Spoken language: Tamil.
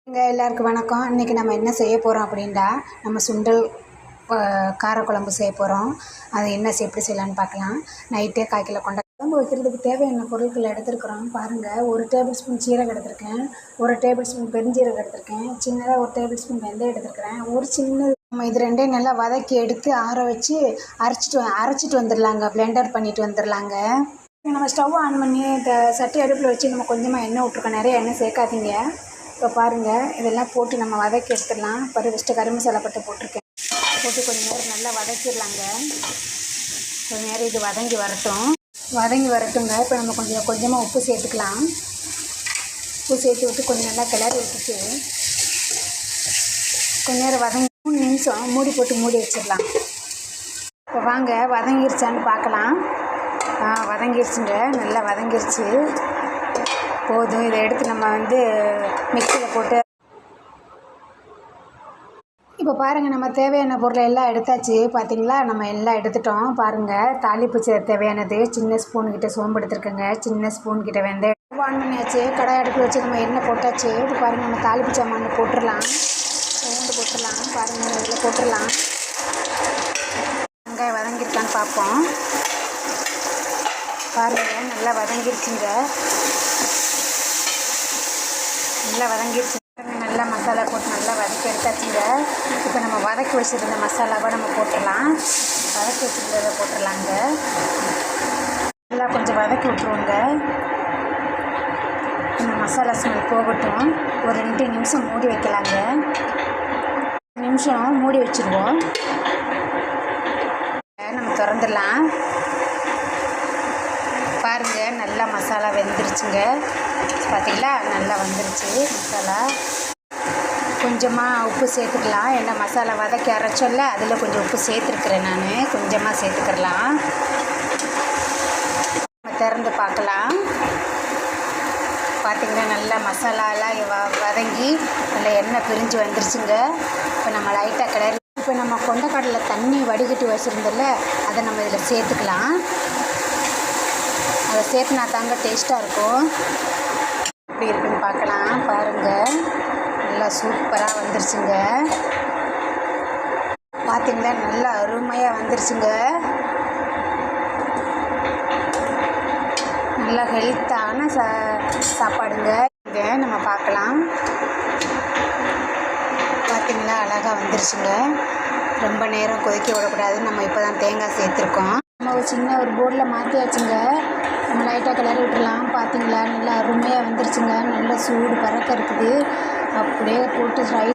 எல்லாருக்கும் வணக்கம். இன்றைக்கி நம்ம என்ன செய்ய போகிறோம் அப்படின்னா, நம்ம சுண்டல் காரக்குழம்பு செய்ய போகிறோம். அது எப்படி செய்யலான்னு பார்க்கலாம். நைட்டே 1/4 கிலோ கொண்ட குழம்பு வைக்கிறதுக்கு தேவையான பொருட்கள் எடுத்துருக்குறோம் பாருங்கள். 1 டேபிள் ஸ்பூன் சீரகம் எடுத்திருக்கேன், 1 டேபிள் ஸ்பூன் பெருஞ்சீரகம் எடுத்திருக்கேன், சின்னதாக 1 டேபிள் ஸ்பூன் வெந்தயம் எடுத்துருக்கிறேன். ஒரு சின்ன நம்ம இது ரெண்டையும் நல்லா வதக்கி எடுத்து ஆற வச்சு அரைச்சிட்டு வந்துடலாங்க. பிளெண்டர் பண்ணிட்டு வந்துடலாங்க. நம்ம ஸ்டவ் ஆன் பண்ணி சட்டி அடுப்பில் வச்சு நம்ம கொஞ்சமாக எண்ணெய் விட்ருக்கோம். நிறைய எண்ணெய் சேர்க்காதீங்க. இப்போ பாருங்கள், இதெல்லாம் போட்டு நம்ம வதக்கி எடுத்துடலாம். ஃபஸ்ட்டு கறி மசாலா போட்டிருக்கேன். போட்டு கொஞ்சம் நேரம் நல்லா வதக்கிடலாங்க. கொஞ்சம் நேரம் இது வதங்கி வரட்டுங்க. இப்போ நம்ம கொஞ்சமாக உப்பு சேர்த்துக்கலாம். உப்பு சேர்த்து விட்டு கொஞ்சம் நல்லா கிளறி விட்டுட்டு கொஞ்சம் நேரம் 3 நிமிஷம் மூடி வச்சிடலாம். இப்போ வாங்க வதங்கிருச்சான்னு பார்க்கலாம். வதங்கிருச்சுங்க, நல்லா வதங்கிருச்சு. போதும். இதை எடுத்து நம்ம மிக்சியில் போட்டு இப்போ பாருங்கள், நம்ம தேவையான பொருளை எல்லாம் எடுத்தாச்சு. பார்த்திங்களா, நம்ம எல்லாம் எடுத்துட்டோம். பாருங்கள், தாளிப்பு தேவையானது சின்ன ஸ்பூன்கிட்ட சோம்பு எடுத்துருக்கேங்க, சின்ன ஸ்பூன்கிட்ட வெந்தயம் ஆன் பண்ணியாச்சு. கடாய் அடுப்பில் வச்சு நம்ம எண்ணெய் போட்டாச்சு. இப்போ பாருங்கள், நம்ம தாளிப்பு சாமான் போட்டுடலாம். போட்டுடலாம். பாருங்கள், இதில் போட்டுடலாம். வெங்காயம் வதங்கிருக்கான்னு பார்ப்போம். பாருங்கள், நல்லா வதங்கிருச்சுங்க. நல்லா மசாலா போட்டு நல்லா வதக்கி எடுத்தாச்சுங்க. இப்போ நம்ம வதக்கி வச்சுருந்த மசாலாவை நம்ம போட்டுடலாம். வதக்கி வச்சுருந்ததை போட்டுடலாங்க. நல்லா கொஞ்சம் வதக்கி விட்ருவோங்க. இந்த மசாலா ஸ்மெல் போகட்டும். ஒரு 2 நிமிஷம் மூடி வைக்கலாங்க. 2 நிமிஷம் மூடி வச்சுருவோம். நம்ம திறந்துடலாம். பாருங்கள், நல்லா மசாலா வெந்துருச்சுங்க. பார்த்திங்களா, நல்லா வந்துருச்சு மசாலா. கொஞ்சமாக உப்பு சேர்த்துக்கலாம். ஏன்னா மசாலா வதக்கி அரைச்சோல்ல, அதில் கொஞ்சம் உப்பு சேர்த்துருக்குறேன் நான். கொஞ்சமாக சேர்த்துக்கலாம். நம்ம திறந்து பார்க்கலாம். பார்த்திங்கன்னா நல்லா மசாலாலாம் வதங்கி நல்லா எண்ணெய் பிரிஞ்சு வந்துருச்சுங்க. இப்போ நம்ம லைட்டாக கிளறி இப்போ நம்ம கொண்டக்கடலை தண்ணி வடிகட்டி வச்சுருந்தோம்ல, அதை நம்ம இதில் சேர்த்துக்கலாம். அதை சேர்த்துனா தாங்க டேஸ்ட்டாக இருக்கும். எப்படி இருக்குன்னு பார்க்கலாம். பாருங்கள், நல்லா சூப்பராக வந்துருச்சுங்க. பார்த்திங்களா, நல்லா அருமையாக வந்துருச்சுங்க. நல்லா ஹெல்த்தான சாப்பாடுங்க. இதை நம்ம பார்க்கலாம். பார்த்திங்களா, அழகாக வந்துருச்சுங்க. ரொம்ப நேரம் கொதிக்க விடக்கூடாது. நம்ம இப்போ தான் தேங்காய் சேர்த்துருக்கோம். நம்ம ஒரு போர்டில் மாற்றியாச்சுங்க. நம்ம லைட்டாக கிளறி விட்டுடலாம். பார்த்திங்களா, நல்லா அருமையாக வந்துருச்சுங்க. நல்லா சூடு பறக்க இருக்குது. அப்படியே போட்டு ரைஸ்